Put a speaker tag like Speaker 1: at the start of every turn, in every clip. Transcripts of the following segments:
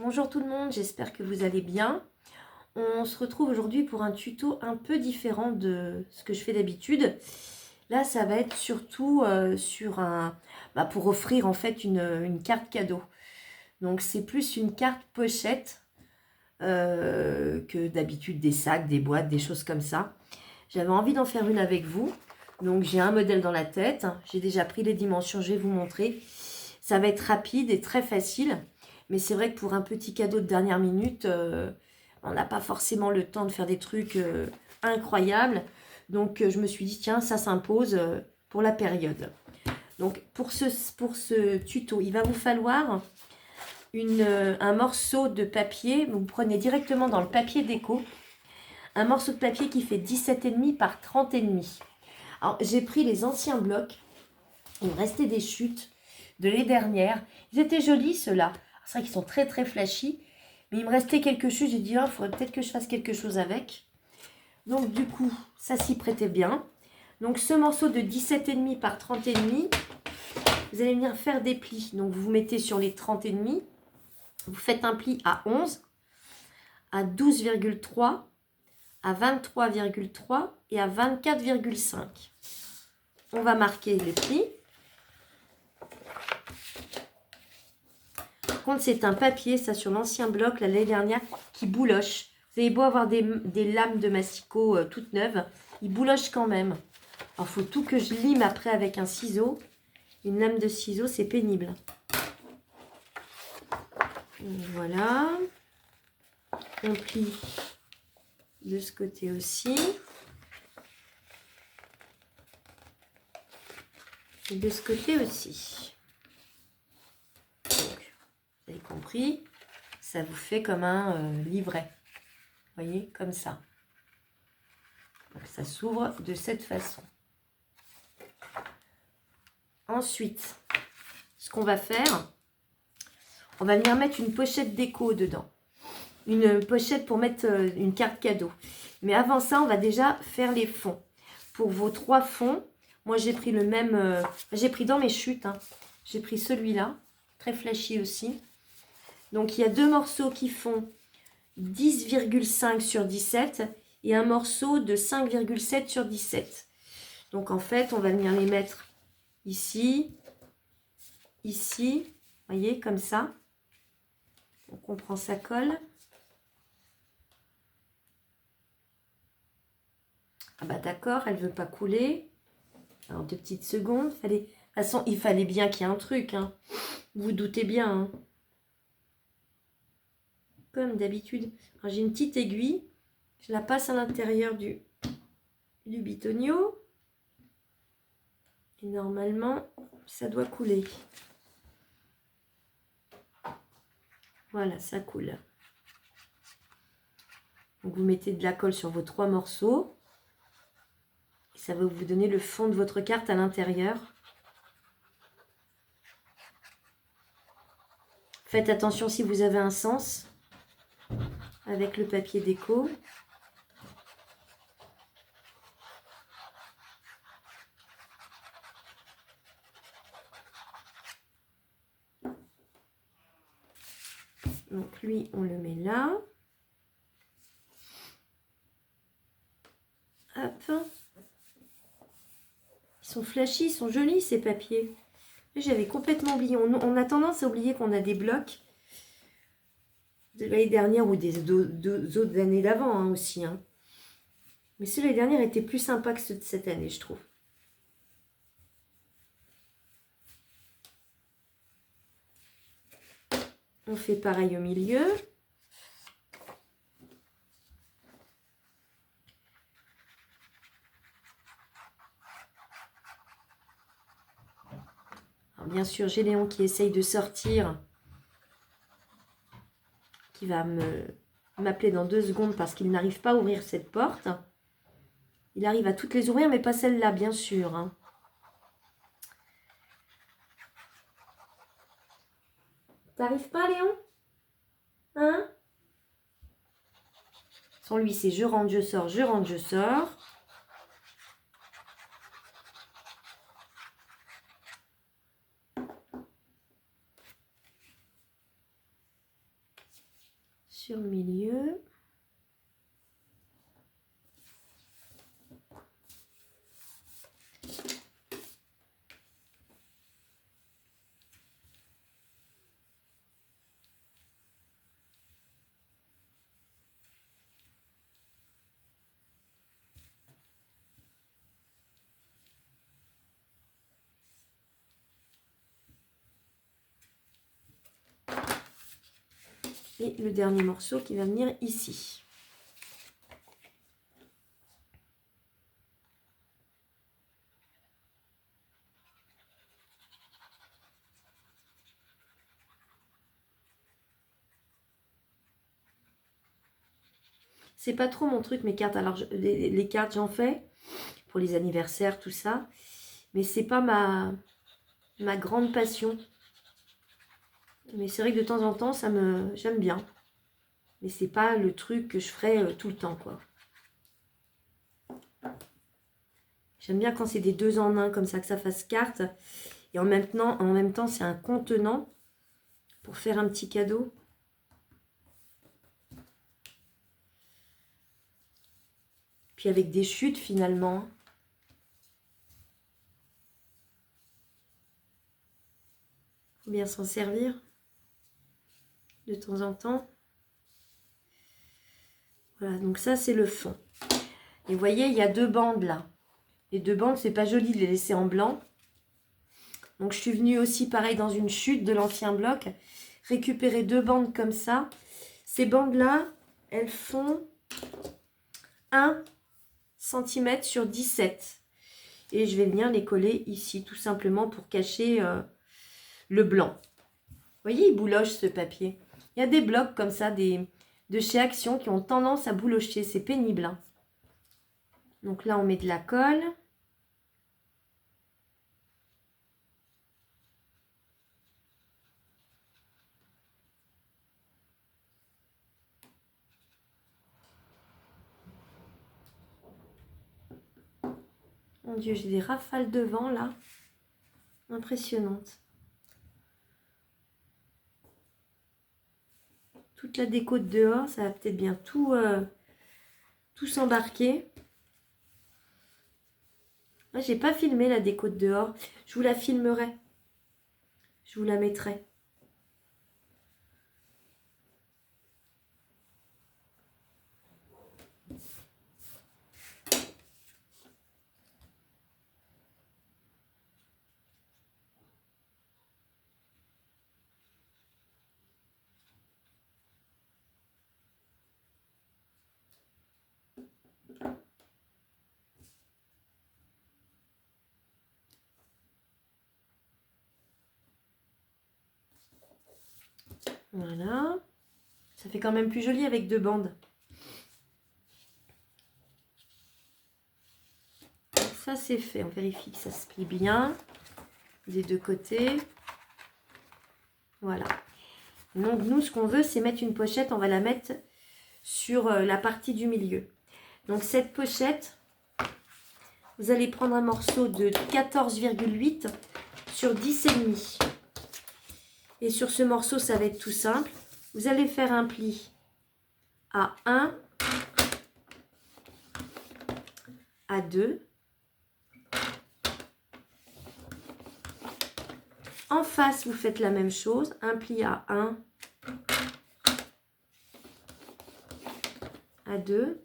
Speaker 1: Bonjour tout le monde, j'espère que vous allez bien. On se retrouve aujourd'hui pour un tuto un peu différent de ce que je fais d'habitude. Là, ça va être surtout pour offrir en fait une carte cadeau. Donc c'est plus une carte pochette que d'habitude des sacs, des boîtes, des choses comme ça. J'avais envie d'en faire une avec vous. Donc j'ai un modèle dans la tête, j'ai déjà pris les dimensions, je vais vous montrer. Ça va être rapide et très facile. Mais c'est vrai que pour un petit cadeau de dernière minute, on n'a pas forcément le temps de faire des trucs incroyables. Donc je me suis dit, tiens, ça s'impose pour la période. Donc pour ce tuto, il va vous falloir un morceau de papier. Vous prenez directement dans le papier déco. Un morceau de papier qui fait 17,5 par 30,5. Alors j'ai pris les anciens blocs. Il me restait des chutes de l'année dernière. Ils étaient jolis ceux-là. C'est vrai qu'ils sont très très flashy. Mais il me restait quelques chutes. J'ai dit, il faudrait peut-être que je fasse quelque chose avec. Donc du coup, ça s'y prêtait bien. Donc ce morceau de 17,5 par 30,5, vous allez venir faire des plis. Donc vous vous mettez sur les 30,5. Vous faites un pli à 11, à 12,3, à 23,3 et à 24,5. On va marquer les plis. Par contre, c'est un papier, ça sur l'ancien bloc, l'année dernière, qui bouloche. Vous avez beau avoir des lames de masticot toutes neuves, il bouloche quand même. Alors, il faut tout que je lime après avec un ciseau. Une lame de ciseau, c'est pénible. Voilà. On plie de ce côté aussi. Et de ce côté aussi. Donc, vous avez compris, ça vous fait comme un livret. Vous voyez, comme ça. Donc, ça s'ouvre de cette façon. Ensuite, ce qu'on va faire, on va venir mettre une pochette déco dedans. Une pochette pour mettre une carte cadeau. Mais avant ça, on va déjà faire les fonds. Pour vos 3 fonds, moi j'ai pris le même, j'ai pris dans mes chutes, hein. J'ai pris celui-là, très flashy aussi. Donc il y a 2 morceaux qui font 10,5 sur 17 et un morceau de 5,7 sur 17. Donc en fait, on va venir les mettre ici, ici, vous voyez, comme ça. Donc on prend sa colle. Ah bah d'accord, elle ne veut pas couler. Alors 2 petites secondes. De toute façon, il fallait bien qu'il y ait un truc, hein. Vous vous doutez bien, hein. Comme d'habitude. J'ai une petite aiguille. Je la passe à l'intérieur du bitonio. Et normalement, ça doit couler. Voilà, ça coule. Donc vous mettez de la colle sur vos 3 morceaux. Et ça va vous donner le fond de votre carte à l'intérieur. Faites attention si vous avez un sens avec le papier déco. Donc lui, on le met là. Hop. Ils sont flashy, ils sont jolis ces papiers. J'avais complètement oublié. On a tendance à oublier qu'on a des blocs de l'année dernière ou des autres années d'avant, hein, aussi, hein. Mais ceux de l'année dernière étaient plus sympas que ceux de cette année, je trouve. On fait pareil au milieu. Alors bien sûr, j'ai Léon qui essaye de sortir, qui va m'appeler dans 2 secondes parce qu'il n'arrive pas à ouvrir cette porte. Il arrive à toutes les ouvrir, mais pas celle-là, bien sûr, hein. T'arrives pas, Léon? Hein? Sans lui, c'est je rentre, je sors, je rentre, je sors. sur le milieu. Et le dernier morceau qui va venir ici. C'est pas trop mon truc, mes cartes. Alors, les cartes, j'en fais pour les anniversaires, tout ça. Mais c'est pas ma grande passion. Mais c'est vrai que de temps en temps, j'aime bien. Mais c'est pas le truc que je ferais tout le temps, quoi. J'aime bien quand c'est des 2 en 1, comme ça, que ça fasse carte. Et en même temps, c'est un contenant pour faire un petit cadeau. Puis avec des chutes, finalement. Faut bien s'en servir de temps en temps. Voilà, donc ça, c'est le fond. Et vous voyez, il y a 2 bandes là. Les 2 bandes, c'est pas joli de les laisser en blanc. Donc, je suis venue aussi, pareil, dans une chute de l'ancien bloc, récupérer 2 bandes comme ça. Ces bandes-là, elles font 1 cm sur 17. Et je vais venir les coller ici, tout simplement pour cacher le blanc. Vous voyez, il bouloche ce papier. Il y a des blocs comme ça, de chez Action, qui ont tendance à boulocher. C'est pénible, hein. Donc là, on met de la colle. Mon Dieu, j'ai des rafales de vent là. Impressionnantes. Toute la déco de dehors, ça va peut-être bien tout s'embarquer. Moi, j'ai pas filmé la déco de dehors. Je vous la filmerai. Je vous la mettrai. Voilà. Ça fait quand même plus joli avec 2 bandes. Ça, c'est fait. On vérifie que ça se plie bien des 2 côtés. Voilà. Donc, nous, ce qu'on veut, c'est mettre une pochette. On va la mettre sur la partie du milieu. Donc, cette pochette, vous allez prendre un morceau de 14,8 sur 10,5. Et sur ce morceau, ça va être tout simple. Vous allez faire un pli à 1, à 2. En face, vous faites la même chose. Un pli à 1, à 2.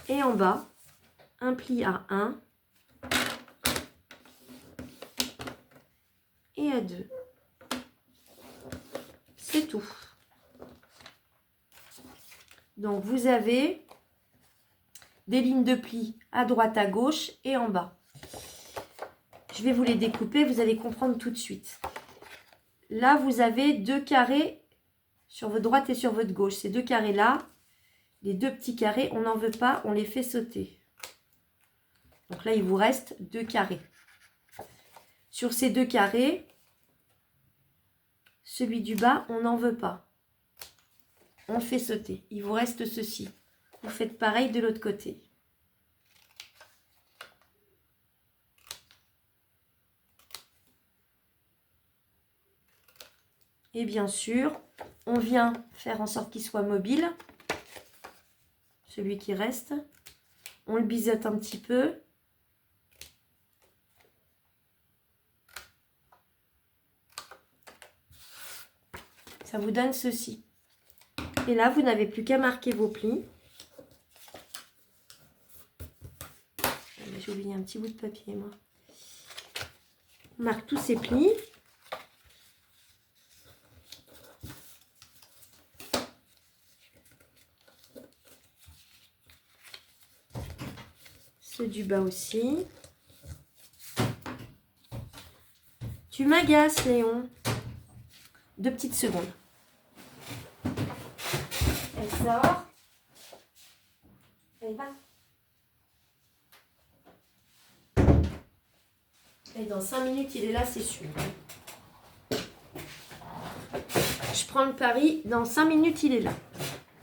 Speaker 1: Et en bas, un pli à 1 et à 2. C'est tout. Donc, vous avez des lignes de pli à droite, à gauche et en bas. Je vais vous les découper, vous allez comprendre tout de suite. Là, vous avez 2 carrés sur votre droite et sur votre gauche. Ces 2 carrés-là, les 2 petits carrés, on n'en veut pas, on les fait sauter. Donc là, il vous reste 2 carrés. Sur ces 2 carrés, celui du bas, on n'en veut pas. On le fait sauter. Il vous reste ceci. Vous faites pareil de l'autre côté. Et bien sûr, on vient faire en sorte qu'il soit mobile. Celui qui reste. On le biseaute un petit peu. Ça vous donne ceci. Et là, vous n'avez plus qu'à marquer vos plis. J'ai oublié un petit bout de papier, moi. On marque tous ces plis. Ceux du bas aussi. Tu m'agaces, Léon. 2 petites secondes. Elle sort. Elle va. Et dans 5 minutes, il est là, c'est sûr. Je prends le pari. Dans 5 minutes, il est là.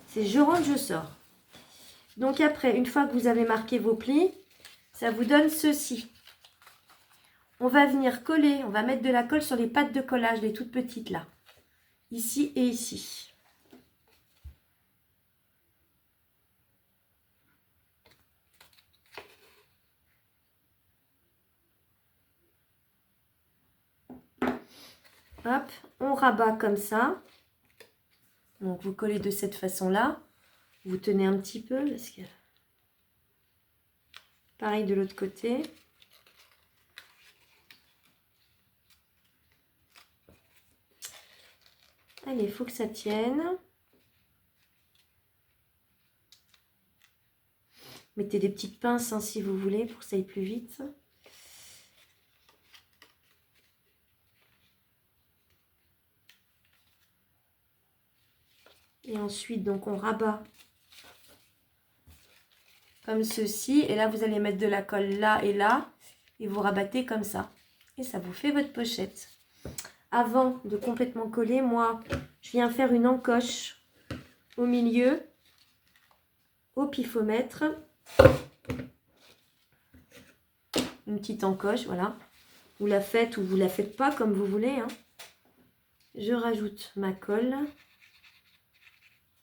Speaker 1: C'est je rentre, je sors. Donc après, une fois que vous avez marqué vos plis, ça vous donne ceci. On va venir coller, on va mettre de la colle sur les pattes de collage, les toutes petites là. Ici et ici. Hop, on rabat comme ça. Donc vous collez de cette façon-là. Vous tenez un petit peu parce que pareil de l'autre côté. Allez, il faut que ça tienne. Mettez des petites pinces hein, si vous voulez pour que ça aille plus vite. Et ensuite, donc on rabat comme ceci. Et là, vous allez mettre de la colle là et là. Et vous rabattez comme ça. Et ça vous fait votre pochette. Avant de complètement coller, moi, je viens faire une encoche au milieu, au pifomètre. Une petite encoche, voilà. Vous la faites ou vous la faites pas, comme vous voulez. Hein. Je rajoute ma colle.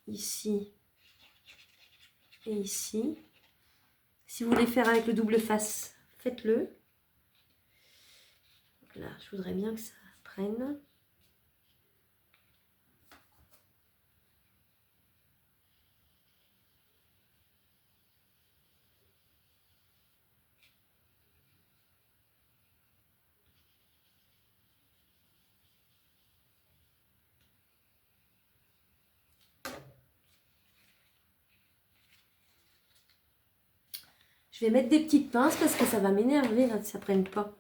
Speaker 1: Ici et ici. Si vous voulez faire avec le double face, faites-le. Là, je voudrais bien que ça prenne. Je vais mettre des petites pinces parce que ça va m'énerver là, que ça ne prenne pas.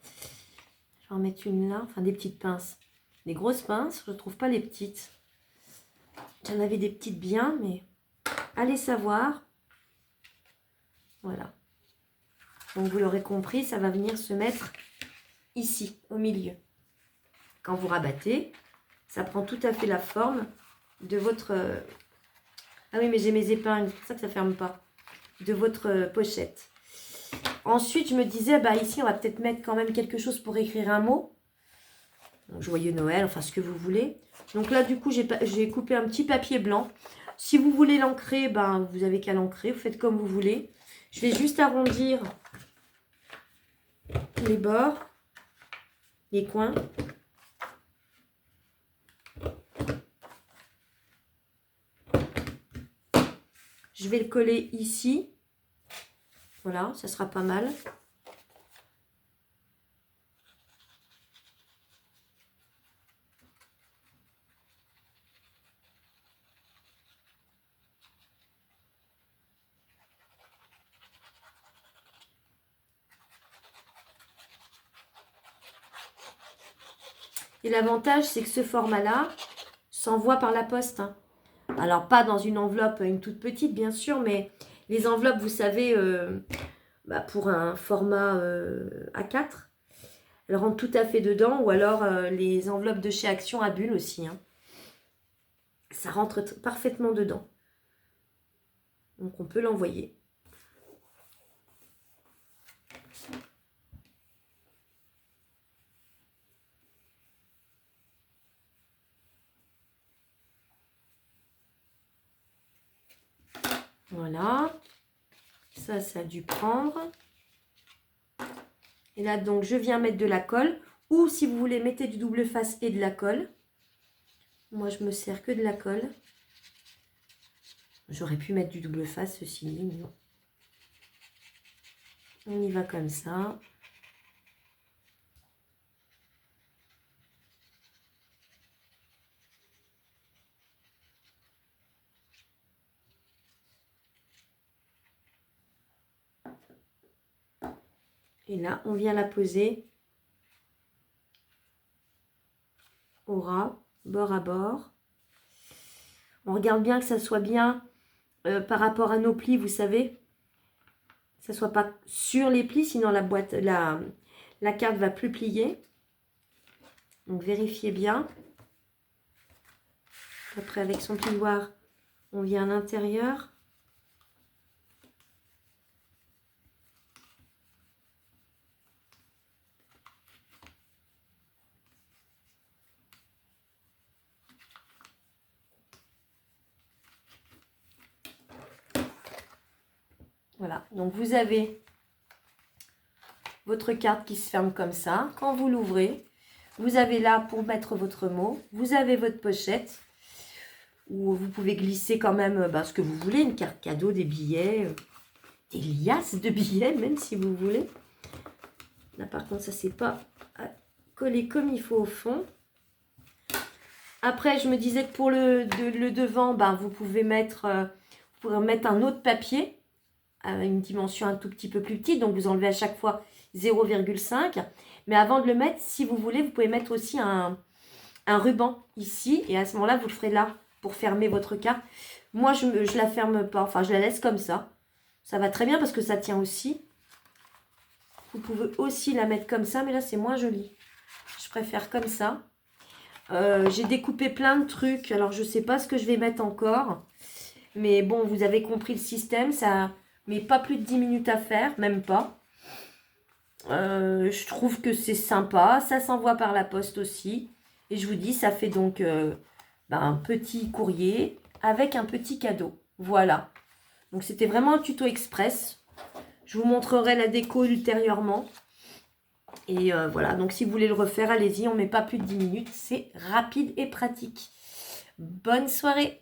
Speaker 1: Je vais en mettre une là, enfin des petites pinces. Des grosses pinces, je ne trouve pas les petites. J'en avais des petites bien, mais allez savoir. Voilà. Donc vous l'aurez compris, ça va venir se mettre ici, au milieu. Quand vous rabattez, ça prend tout à fait la forme de votre... Ah oui, mais j'ai mes épingles, c'est pour ça que ça ne ferme pas. De votre pochette. Ensuite, je me disais, bah ici, on va peut-être mettre quand même quelque chose pour écrire un mot. Donc, joyeux Noël, enfin ce que vous voulez. Donc là, du coup, j'ai coupé un petit papier blanc. Si vous voulez l'ancrer, ben, vous avez qu'à l'ancrer. Vous faites comme vous voulez. Je vais juste arrondir les bords, les coins. Je vais le coller ici. Voilà, ça sera pas mal. Et l'avantage, c'est que ce format-là s'envoie par la poste. Hein. Alors, pas dans une enveloppe, une toute petite, bien sûr, mais les enveloppes, vous savez, pour un format A4, elles rentrent tout à fait dedans. Ou alors, les enveloppes de chez Action à bulles aussi. Hein. Ça rentre parfaitement dedans. Donc, on peut l'envoyer. Voilà. Ça a dû prendre. Et là, donc, je viens mettre de la colle. Ou si vous voulez, mettez du double face et de la colle. Moi, je me sers que de la colle. J'aurais pu mettre du double face, ceci dit, mais non. On y va comme ça. Et là, on vient la poser au ras, bord à bord. On regarde bien que ça soit bien par rapport à nos plis, vous savez. Que ça soit pas sur les plis, sinon la boîte, la carte va plus plier. Donc vérifiez bien. Après, avec son plioir, on vient à l'intérieur. Voilà, donc vous avez votre carte qui se ferme comme ça. Quand vous l'ouvrez, vous avez là pour mettre votre mot. Vous avez votre pochette où vous pouvez glisser quand même ce que vous voulez, une carte cadeau, des billets, des liasses de billets même si vous voulez. Là par contre ça c'est pas collé comme il faut au fond. Après je me disais que pour le devant, vous pouvez mettre un autre papier à une dimension un tout petit peu plus petite, donc vous enlevez à chaque fois 0,5. Mais avant de le mettre, si vous voulez, vous pouvez mettre aussi un ruban ici, et à ce moment-là, vous le ferez là pour fermer votre carte. Moi, je la ferme pas, enfin, je la laisse comme ça. Ça va très bien parce que ça tient aussi. Vous pouvez aussi la mettre comme ça, mais là, c'est moins joli. Je préfère comme ça. J'ai découpé plein de trucs, alors je sais pas ce que je vais mettre encore. Mais bon, vous avez compris le système, ça met pas plus de 10 minutes à faire, même pas. Je trouve que c'est sympa, ça s'envoie par la poste aussi. Et je vous dis, ça fait donc un petit courrier avec un petit cadeau. Voilà. Donc c'était vraiment un tuto express. Je vous montrerai la déco ultérieurement. Et voilà, donc si vous voulez le refaire, allez-y, on met pas plus de 10 minutes. C'est rapide et pratique. Bonne soirée!